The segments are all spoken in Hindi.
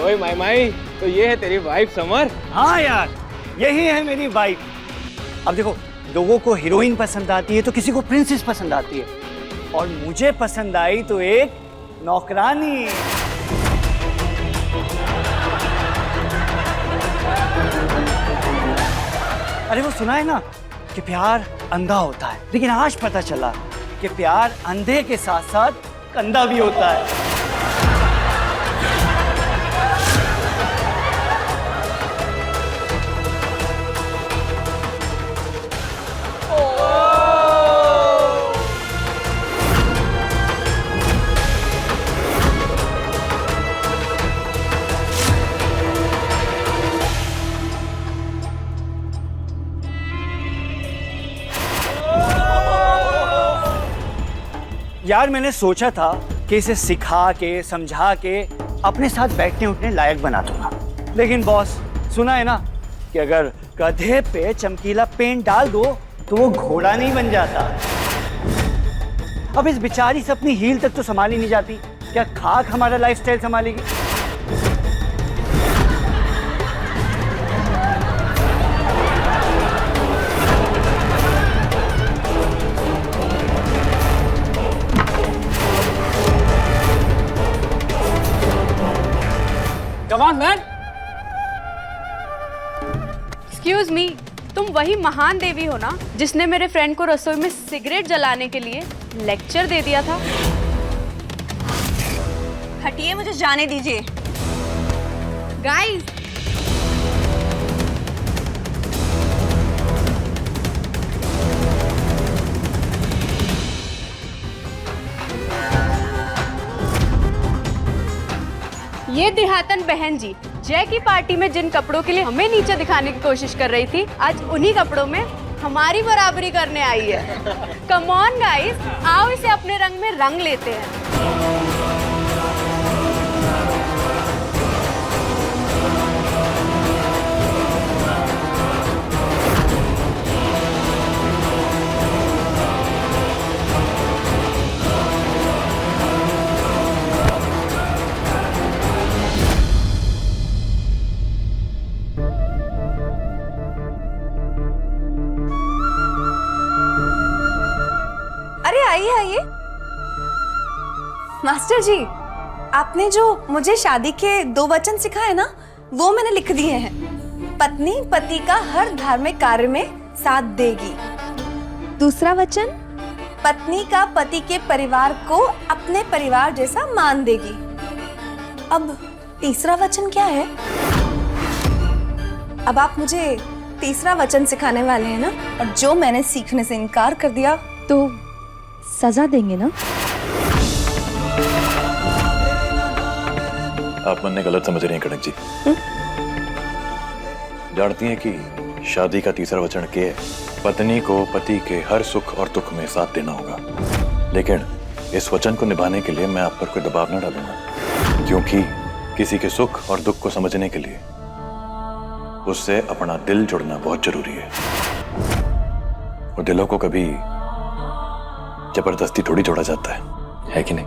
ओए माई माई, तो ये है तेरी वाइफ समर? हाँ यार, यही है मेरी वाइफ। अब देखो, लोगों को हीरोइन पसंद आती है तो किसी को प्रिंसेस पसंद आती है, और मुझे पसंद आई तो एक नौकरानी। अरे वो सुना है ना कि प्यार अंधा होता है, लेकिन आज पता चला कि प्यार अंधे के साथ साथ कंधा भी होता है। यार मैंने सोचा था कि इसे सिखा के समझा के अपने साथ बैठने उठने लायक बना दूंगा, लेकिन बॉस सुना है ना कि अगर गधे पे चमकीला पेंट डाल दो तो वो घोड़ा नहीं बन जाता। अब इस बेचारी से अपनी हील तक तो संभाली नहीं जाती, क्या खाक हमारा lifestyle संभालेगी? Come on, man. Excuse me, तुम वही महान देवी हो ना जिसने मेरे फ्रेंड को रसोई में सिगरेट जलाने के लिए लेक्चर दे दिया था? हटिए, मुझे जाने दीजिए। गाइस, ये देहातन बहन जी जय की पार्टी में जिन कपड़ों के लिए हमें नीचे दिखाने की कोशिश कर रही थी, आज उन्हीं कपड़ों में हमारी बराबरी करने आई है। कम ऑन गाइस, आओ इसे अपने रंग में रंग लेते हैं। आइए आइए। मास्टर जी, आपने जो मुझे शादी के 2 वचन सिखाए ना, वो मैंने लिख दिए हैं। पत्नी पति का हर धार्मिक कार्य में साथ देगी। दूसरा वचन, पत्नी का पति के परिवार को अपने परिवार जैसा मान देगी। अब तीसरा वचन क्या है? अब आप मुझे तीसरा वचन सिखाने वाले हैं ना, और जो मैंने सीखने से इनकार कर दिया तो सजा देंगे ना? आप मन ने गलत समझ रही हैं कनक जी। जानती हैं कि शादी का तीसरा वचन क्या है? पत्नी को पति के हर सुख और दुख में साथ देना होगा, लेकिन इस वचन को निभाने के लिए मैं आप पर कोई दबाव न डालूंगा, क्योंकि किसी के सुख और दुख को समझने के लिए उससे अपना दिल जुड़ना बहुत जरूरी है। और दिलों को कभी जबरदस्ती थोड़ी जोड़ा जाता है कि नहीं?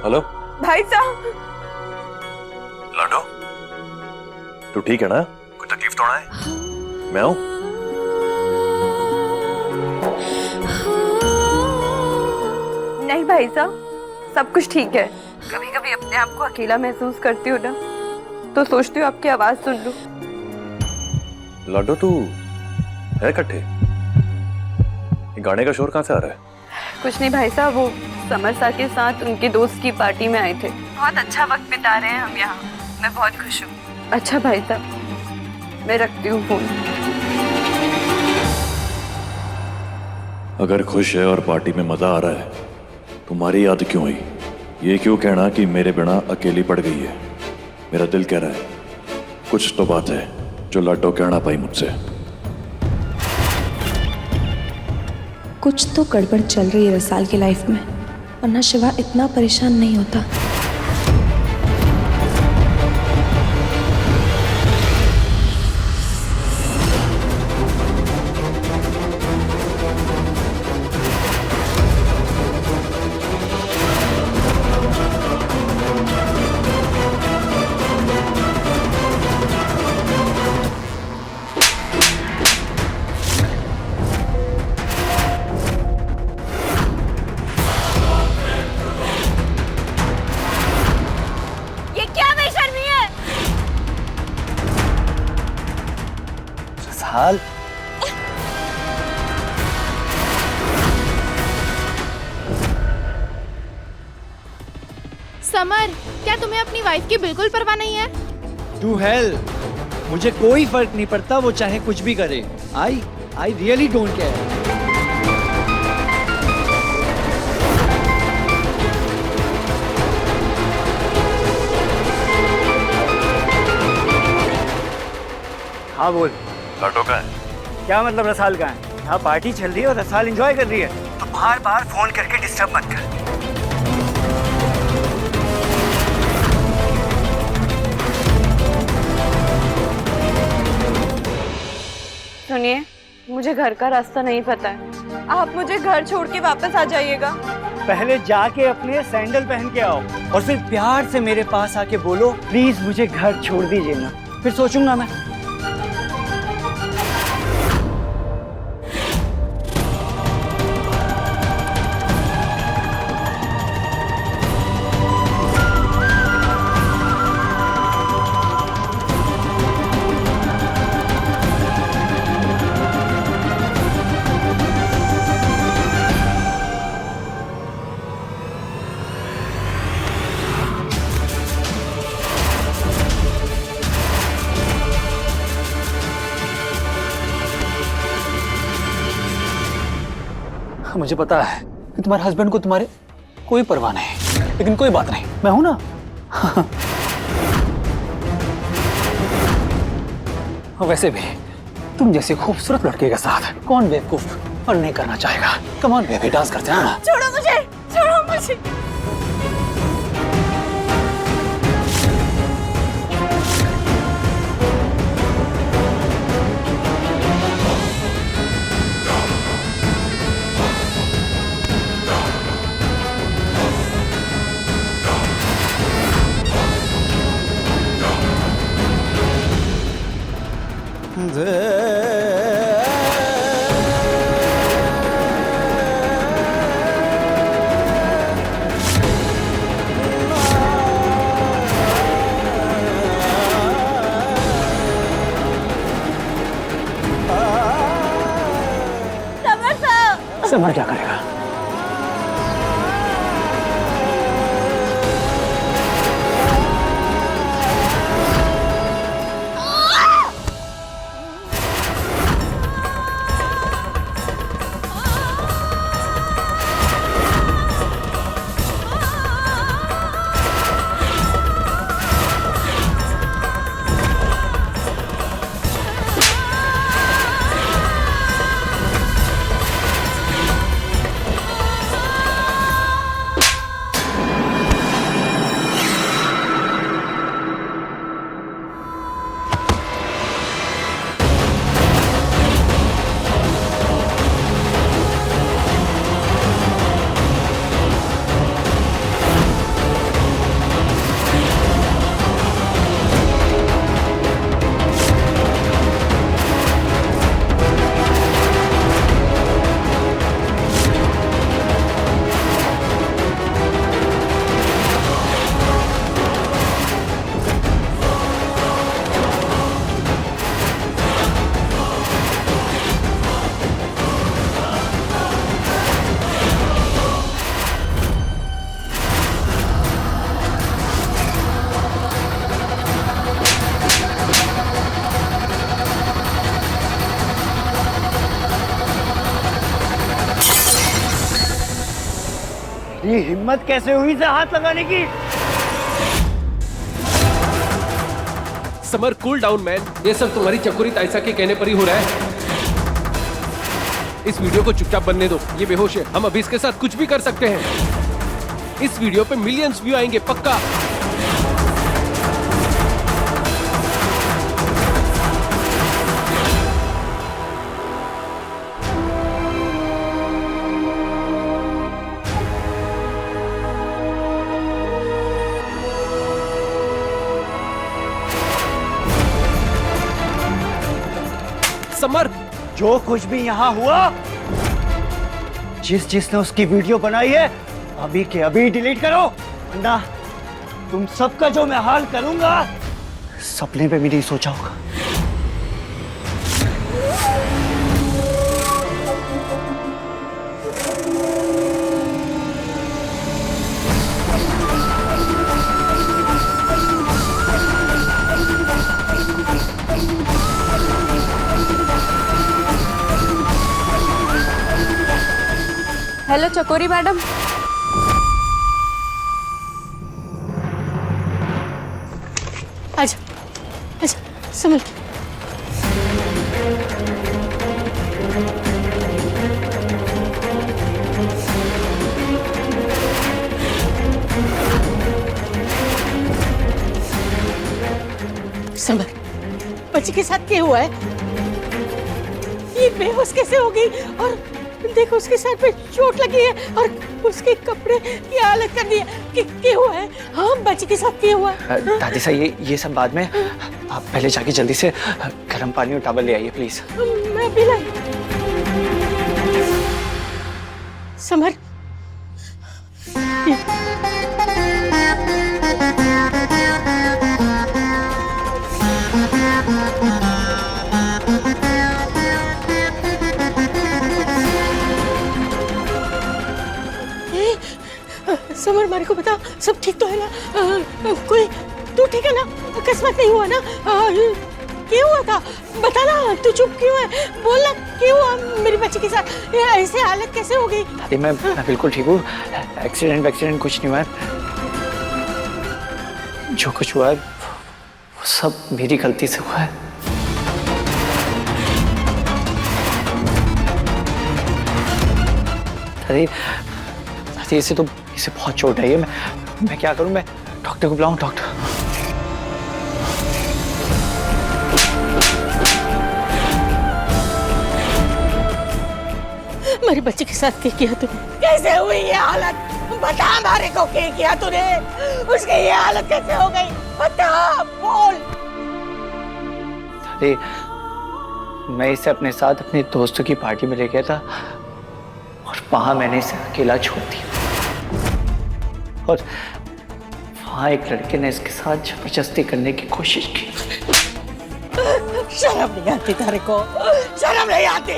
हेलो भाई साहब। लाडो, तू ठीक है ना? कोई तकलीफ तो ना है? मैं आऊं? नहीं भाई साहब, सब कुछ ठीक है। कभी कभी अपने आप को अकेला महसूस करती हूँ ना, तो सोचती हूँ आपकी आवाज सुन लूं। लाडो, तू है इकट्ठे? गाने का शोर कहाँ से आ रहा है? कुछ नहीं भाई साहब, वो समर सा के साथ उनके दोस्त की पार्टी में आए थे। बहुत अच्छा वक्त बिता रहे हैं हम यहाँ। मैं बहुत खुश हूँ। अच्छा भाई साहब, मैं रखती हूँ फोन। अगर खुश है और पार्टी में मजा आ रहा है, तुम्हारी याद क्यों आई? ये क्यों कहना कि मेरे बिना अकेली पड़ गई है? मेरा दिल कह रहा है कुछ तो बात है जो लाडो कहना पाई मुझसे। कुछ तो गड़बड़ चल रही है रसाल की लाइफ में, वरना शिवा इतना परेशान नहीं होता। रसाल। समर, क्या तुम्हें अपनी वाइफ की बिल्कुल परवाह नहीं है? टू हेल, मुझे कोई फर्क नहीं पड़ता वो चाहे कुछ भी करे। I really don't care. हाँ बोल। लाडो का है? क्या मतलब रसाल का है? यहाँ पार्टी चल रही है और रसाल एंजॉय कर रही है, तो बार बार फोन करके डिस्टर्ब मत कर। सुनिए, मुझे घर का रास्ता नहीं पता है, आप मुझे घर छोड़ के वापस आ जाइएगा। पहले जाके अपने सैंडल पहन के आओ और फिर प्यार से मेरे पास आके बोलो प्लीज मुझे घर छोड़ दीजिए ना, फिर सोचूंगा मैं। मुझे पता है कि तुम्हारे हस्बैंड को तुम्हारे कोई परवाह नहीं, लेकिन कोई बात नहीं, मैं हूं ना। वैसे भी तुम जैसे खूबसूरत लड़के के साथ कौन बेवकूफ और नहीं करना चाहेगा। कम ऑन बेबी, डांस करते हैं ना। छोड़ो मुझे, छोड़ो मुझे। समर क्या करेगा? ये हिम्मत कैसे हुई से हाथ लगाने की? Summer, cool down man. ये सब तुम्हारी चकोरी ताइसा के कहने पर ही हो रहा है। इस वीडियो को चुपचाप बनने दो, ये बेहोश है। हम अभी इसके साथ कुछ भी कर सकते हैं। इस वीडियो पे मिलियंस व्यू आएंगे पक्का। समर, जो कुछ भी यहाँ हुआ, जिसने उसकी वीडियो बनाई है, अभी के अभी डिलीट करो, वरना तुम सबका जो मैं हाल करूंगा सपने में भी नहीं सोचा होगा। हेलो चकोरी मैडम। आजा आजा संभल के। संभल, बच्ची के साथ क्या हुआ है? ये बेहोश कैसे हो गई? और देखो उसके सर पे चोट लगी है और उसके कपड़े की हालत कर दी है। क्या हुआ है? हाँ, बच्ची के साथ क्या हुआ है? दादी साहब ये सब बाद में, आप पहले जाके जल्दी से गर्म पानी और टॉवल ले आइए प्लीज। मैं भी लाई। समर, समर मेरे को बता, सब ठीक तो है ना? कोई तू ठीक है ना? अकस्मात नहीं हुआ ना? क्या हुआ था? बता ना, तू चुप क्यों है? बोल ना, क्या हुआ मेरी बच्ची के साथ? ऐसे हालत कैसे हो गई? दादी मैं बिल्कुल ठीक हूँ। एक्सीडेंट कुछ नहीं हुआ है। जो कुछ हुआ है वो सब मेरी गलती से हुआ है। दादी इसे बहुत चोट है। मैं क्या करूं? मैं डॉक्टर को बुलाऊं? डॉक्टर मेरी बच्ची के साथ क्या किया तूने? कैसे हुई ये हालत? बता हमारे को, क्या किया तूने? उसकी ये हालत कैसे हो गई? बता, बोल। दादी मैं इसे अपने साथ अपने दोस्तों की पार्टी में ले गया था और वहां मैंने इसे अकेला छोड़ दिया और वहां एक लड़के ने इसके साथ जबरदस्ती करने की कोशिश की। शर्म नहीं आती तेरे को? शर्म नहीं आती?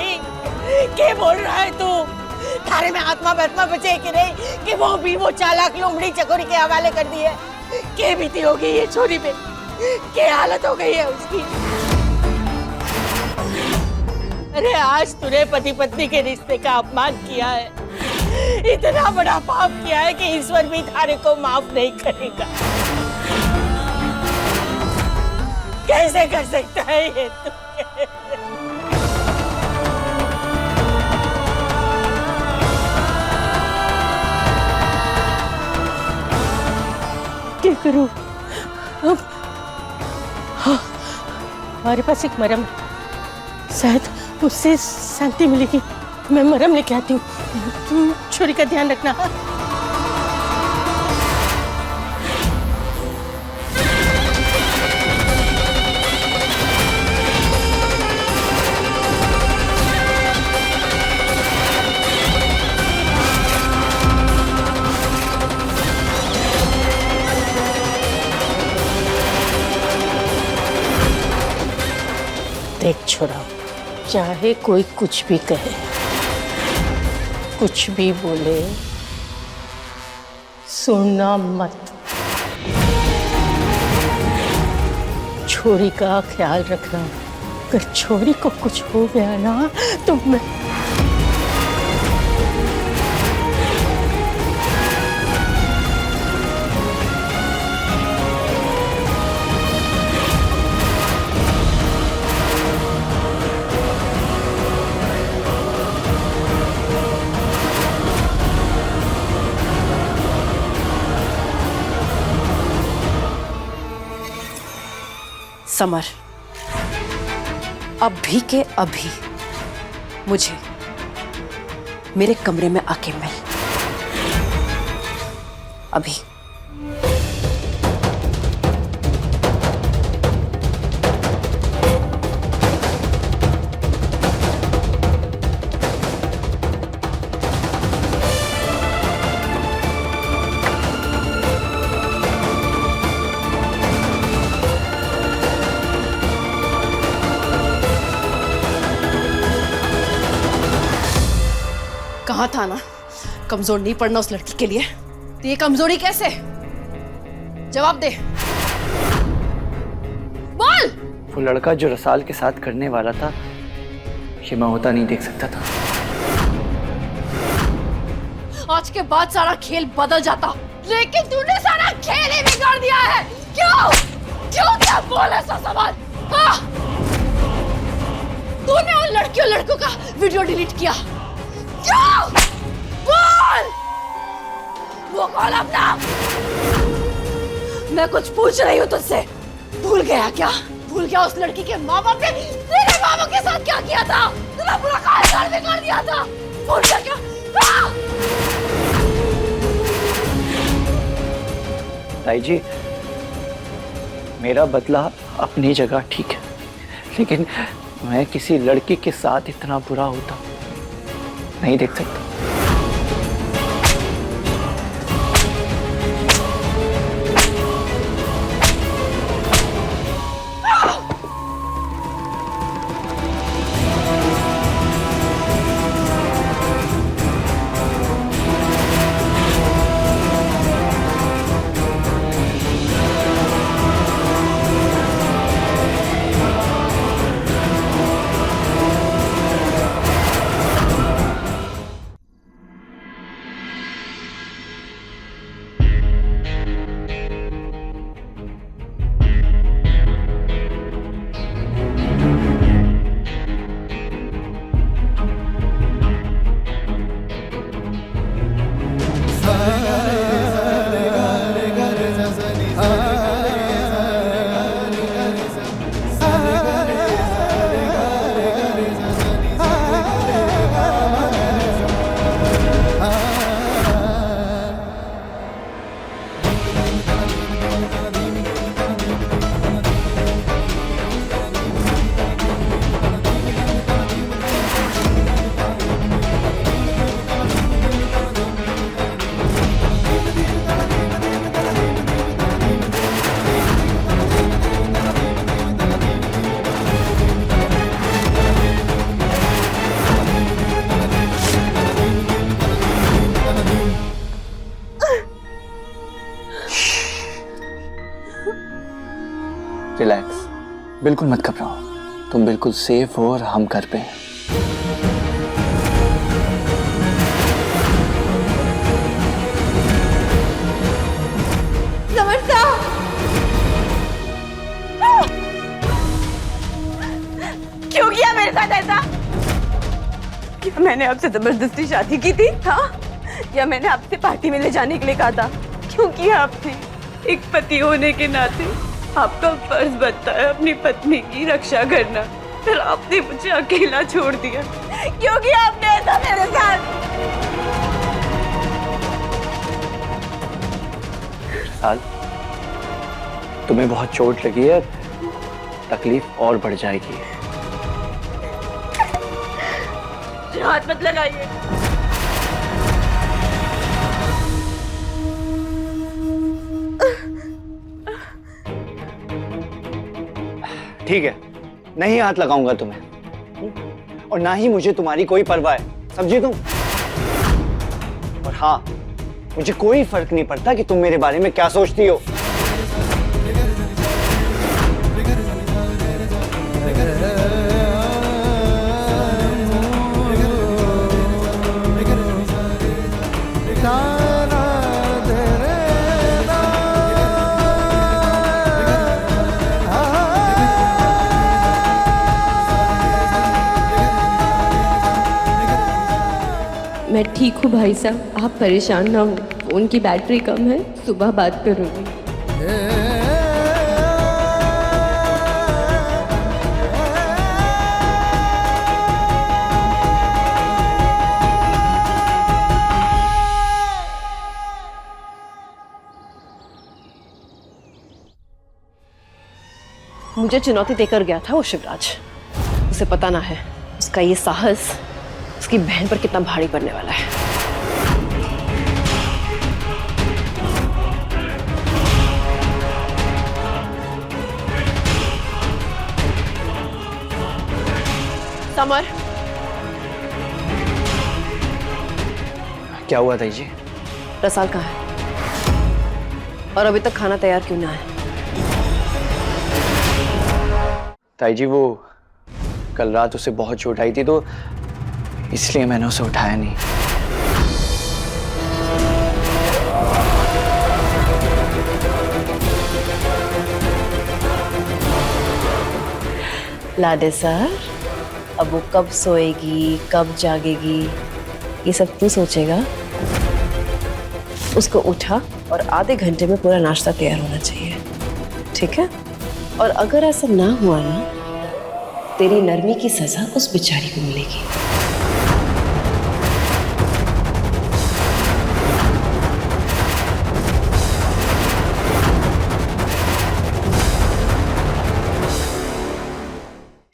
क्या बोल रहा है तू? थारे में आत्मा बत्मा बचे कि नहीं कि वो चालाक लोमड़ी चकोरी के हवाले कर दी है? क्या बीती होगी ये छोरी पे? क्या हालत हो गई है उसकी? अरे आज तूने पति पत्नी के रिश्ते का अपमान किया है, इतना बड़ा पाप किया है कि ईश्वर भी थारे को माफ नहीं करेगा। कैसे कर सकता है ये तू? क्या करूं अब? हाँ, हमारे पास एक मरहम है, शायद उससे शांति मिलेगी। मैं मरहम लेके आती हूँ, तुम छोरी का ध्यान रखना। देख छोरा, चाहे कोई कुछ भी कहे, कुछ भी बोले, सुनना मत। छोरी का ख्याल रखना। अगर छोरी को कुछ हो गया ना तो मैं समर, अभी के अभी मुझे मेरे कमरे में आके मिल। अभी। कहा था ना कमजोर नहीं पड़ना उस लड़की के लिए। तो ये कमजोरी कैसे? जवाब दे, बोल। वो लड़का जो रसाल के साथ करने वाला था, ये मैं होता नहीं देख सकता था। आज के बाद सारा खेल बदल जाता, लेकिन तूने सारा खेल ही बिगाड़ दिया है। क्यों क्यों क्या बोल ऐसा सवाल? हाँ? तूने उन लड़कियों लड़कों का वीडियो डिलीट किया क्यों? बोल, वो कौन अपना? मैं कुछ पूछ रही हूँ तुझसे। भूल गया क्या? भूल गया उस लड़की के माँ बाप ने तेरे मामा के साथ क्या किया था? तेरा पूरा खानदान बिगाड़ दिया था। भूल गया क्या? हाँ? ताई जी, मेरा बदला अपनी जगह ठीक है, लेकिन मैं किसी लड़की के साथ इतना बुरा होता नहीं देख सकता। रिलैक्स, बिल्कुल मत घबराओ, तुम बिल्कुल सेफ हो और हम घर पे हैं। समर्था, क्यों किया मेरे साथ ऐसा? क्या मैंने आपसे जबरदस्ती शादी की थी? हाँ? या मैंने आपसे पार्टी में ले जाने के लिए कहा था? क्यों किया आपने? एक पति होने के नाते आपका फर्ज बनता है अपनी पत्नी की रक्षा करना, फिर आपने मुझे अकेला छोड़ दिया। क्यों किया आपने ऐसा मेरे साथ? साल, तुम्हें बहुत चोट लगी है, तकलीफ और बढ़ जाएगी। हाथ मत लगाइए। ठीक है, नहीं हाथ लगाऊंगा तुम्हें, और ना ही मुझे तुम्हारी कोई परवाह है, समझी तुम? और हाँ, मुझे कोई फर्क नहीं पड़ता कि तुम मेरे बारे में क्या सोचती हो। मैं ठीक हूँ भाई साहब, आप परेशान ना हो। फोन की बैटरी कम है, सुबह बात करूँगी। मुझे चुनौती देकर गया था वो शिवराज। उसे पता ना है उसका ये साहस उसकी बहन पर कितना भारी पड़ने वाला है। समर, क्या हुआ ताई जी? रसाल कहाँ है और अभी तक खाना तैयार क्यों ना है? ताई जी, वो कल रात उसे बहुत चोट आई थी, तो इसलिए मैंने उसे उठाया नहीं। लाडे सर, अब वो कब सोएगी, कब जागेगी, ये सब तू सोचेगा। उसको उठा और आधे घंटे में पूरा नाश्ता तैयार होना चाहिए, ठीक है? और अगर ऐसा ना हुआ ना, तेरी नरमी की सजा उस बेचारी को मिलेगी।